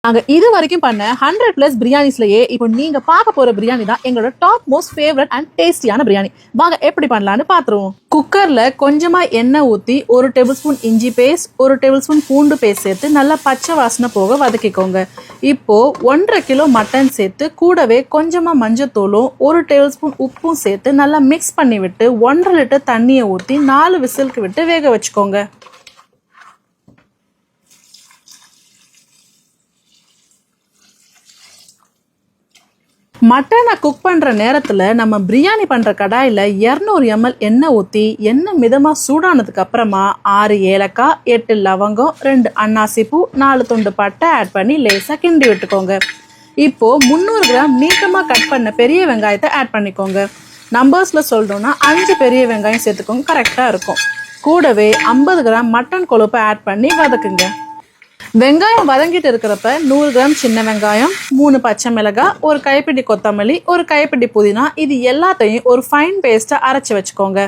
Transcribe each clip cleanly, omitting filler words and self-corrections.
நாங்க இது வரைக்கும் பண்ண 100+ பிரியாணிஸ்லயே இப்போ நீங்க பார்க்க போற பிரியாணி தான் எங்களோட டாப் மோஸ்ட் ஃபேவரட் அண்ட் டேஸ்டியான பிரியாணி. வாங்க எப்படி பண்ணலாம்னு பாத்துருவோம். குக்கர்ல கொஞ்சமா எண்ணெய் ஊத்தி 1 டேபிள் ஸ்பூன் இஞ்சி பேஸ்ட், 1 டேபிள் ஸ்பூன் பூண்டு பேஸ்ட் சேர்த்து நல்லா பச்சை வாசனை போக வதக்கிக்கோங்க. இப்போ 1.5 கிலோ மட்டன் சேர்த்து கூடவே கொஞ்சமா மஞ்சத்தூளும் 1 டேபிள் ஸ்பூன் உப்பும் சேர்த்து நல்லா மிக்ஸ் பண்ணி விட்டு 1.5 லிட்டர் தண்ணியை ஊத்தி 4 விசிலுக்கு விட்டு வேக வச்சுக்கோங்க. மட்டனை குக் பண்ணுற நேரத்தில் நம்ம பிரியாணி பண்ணுற கடாயில் 200 ml எண்ணெய் ஊற்றி எண்ணெய் மிதமாக சூடானதுக்கு அப்புறமா 6 ஏலக்காய், 8 லவங்கம், 2 அன்னாசிப்பூ, 4 துண்டு பட்டை ஆட் பண்ணி லேசாக கிண்டி விட்டுக்கோங்க. இப்போது 300 கிராம் நீட்டமாக கட் பண்ண பெரிய வெங்காயத்தை ஆட் பண்ணிக்கோங்க. நம்பர்ஸில் சொல்லணும்னா 5 பெரிய வெங்காயம் சேர்த்துக்கோங்க, கரெக்டாக இருக்கும். கூடவே 50 கிராம் மட்டன் கொழுப்பை ஆட் பண்ணி வதக்குங்க. வெங்காயம் வதங்கிட்டு இருக்கிறப்ப 100 கிராம் சின்ன வெங்காயம், 3 பச்சை மிளகாய், 1 கைப்பிடி கொத்தமல்லி, 1 கைப்பிடி புதினா, இது எல்லாத்தையும் ஒரு ஃபைன் பேஸ்டா அரைச்சி வச்சுக்கோங்க.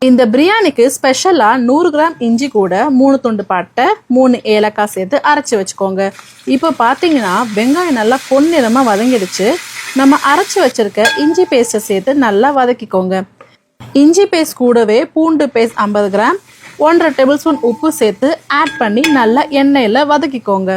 இந்த பிரியாணிக்கு ஸ்பெஷலா 100 கிராம் இஞ்சி கூட 3 துண்டு பட்டை, 3 ஏலக்காய் சேர்த்து அரைச்சி வச்சுக்கோங்க. இப்போ பார்த்தீங்கன்னா வெங்காயம் நல்லா பொன்னிறமா வதங்கிடுச்சு. நம்ம அரைச்சி வச்சிருக்க இஞ்சி பேஸ்ட்டை சேர்த்து நல்லா வதக்கிக்கோங்க. இஞ்சி பேஸ்ட் கூடவே பூண்டு பேஸ்ட் 50 கிராம், 1.5 டேபிள் ஸ்பூன் உப்பு சேர்த்து ஆட் பண்ணி நல்லா எண்ணெயில் வதக்கிக்கோங்க.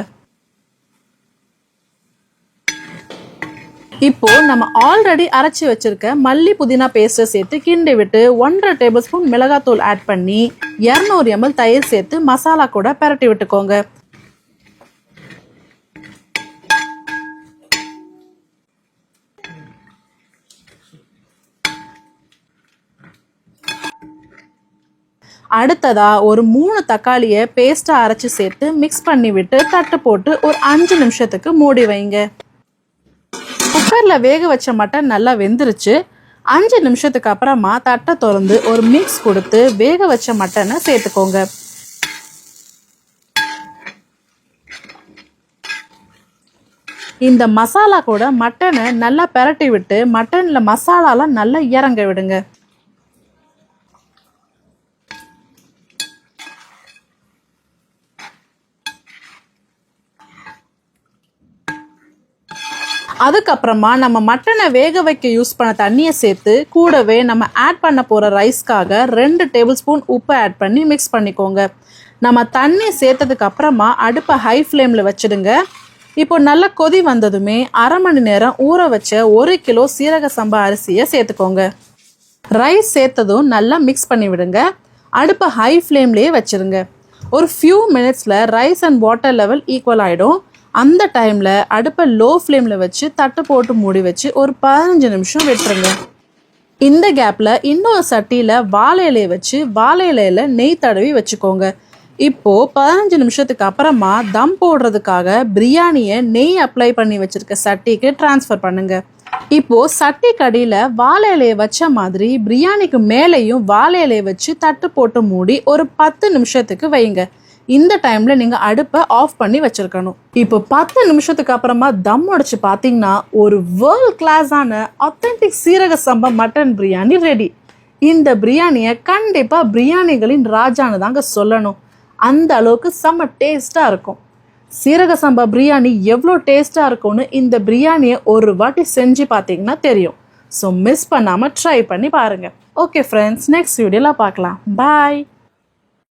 இப்போ நம்ம ஆல்ரெடி அரைச்சி வச்சிருக்க மல்லி புதினா பேஸ்ட்டை சேர்த்து கிண்டி விட்டு 1.5 டேபிள் ஸ்பூன் மிளகாத்தூள் ஆட் பண்ணி 200 ml தயிர் சேர்த்து மசாலா கூட பரட்டி விட்டுக்கோங்க. அடுத்ததா ஒரு 3 தக்காளியை பேஸ்டா அரைச்சி சேர்த்து மிக்ஸ் பண்ணி விட்டு தட்டு போட்டு ஒரு 5 நிமிஷத்துக்கு மூடி வைங்க. குக்கர்ல வேக வச்ச மட்டன் நல்லா வெந்துருச்சு. 5 நிமிஷத்துக்கு அப்புறமா தட்டை திறந்து ஒரு மிக்ஸ் கொடுத்து வேக வச்ச மட்டனை சேர்த்துக்கோங்க. இந்த மசாலா கூட மட்டனை நல்லா பெரட்டி விட்டு மட்டன்ல மசாலாலாம் நல்லா இறங்க விடுங்க. அதுக்கப்புறமா நம்ம மட்டனை வேக வைக்க யூஸ் பண்ண தண்ணியை சேர்த்து கூடவே நம்ம ஆட் பண்ண போகிற ரைஸ்க்காக 2 டேபிள் ஸ்பூன் உப்பு ஆட் பண்ணி மிக்ஸ் பண்ணிக்கோங்க. நம்ம தண்ணி சேர்த்ததுக்கு அப்புறமா அடுப்பை ஹை ஃப்ளேமில் வச்சுடுங்க. இப்போ நல்லா கொதி வந்ததுமே 1/2 மணி நேரம் ஊற வச்ச 1 கிலோ சீரக சம்பா அரிசியை சேர்த்துக்கோங்க. ரைஸ் சேர்த்ததும் நல்லா மிக்ஸ் பண்ணி விடுங்க. அடுப்பை ஹை ஃப்ளேம்லேயே வச்சுருங்க. ஒரு ஃபியூ மினிட்ஸில் rice and water level equal ஆகிடும். அந்த டைமில் அடுப்பை லோ ஃப்ளேமில் வச்சு தட்டு போட்டு மூடி வச்சு ஒரு 15 நிமிஷம் விட்டுருங்க. இந்த கேப்பில் இன்னொரு சட்டியில் வாழை இலையை வச்சு வாழை இலையில் நெய் தடவி வச்சுக்கோங்க. இப்போது 15 நிமிஷத்துக்கு அப்புறமா தம் போடுறதுக்காக பிரியாணியை நெய் அப்ளை பண்ணி வச்சுருக்க சட்டிக்கு ட்ரான்ஸ்ஃபர் பண்ணுங்கள். இப்போது சட்டி கடியில் வாழை இலையை வச்ச மாதிரி பிரியாணிக்கு மேலேயும் வாழை இலையை வச்சு தட்டு போட்டு மூடி ஒரு 10 நிமிஷத்துக்கு வைங்க. இந்த டைம்ல நீங்க அடுப்பை ஆஃப் பண்ணி வச்சிருக்கணும். இப்போ 10 நிமிஷத்துக்கு அப்புறமா தம் அடிச்சு பார்த்தீங்கன்னா ஒரு வேர்ல்ட் கிளாஸான ஆத்தென்டிக் சீரக சம்பா மட்டன் பிரியாணி ரெடி. இந்த பிரியாணியை கண்டிப்பா பிரியாணிகளின் ராஜான்னு தாங்க சொல்லணும். அந்த அளவுக்கு செம்ம டேஸ்டா இருக்கும். சீரக சம்பா பிரியாணி எவ்வளோ டேஸ்டா இருக்கும்னு இந்த பிரியாணியை ஒரு வாட்டி செஞ்சு பார்த்தீங்கன்னா தெரியும். ஸோ மிஸ் பண்ணாம ட்ரை பண்ணி பாருங்க. ஓகே ஃப்ரெண்ட்ஸ், நெக்ஸ்ட் வீடியோல பார்க்கலாம். பாய்.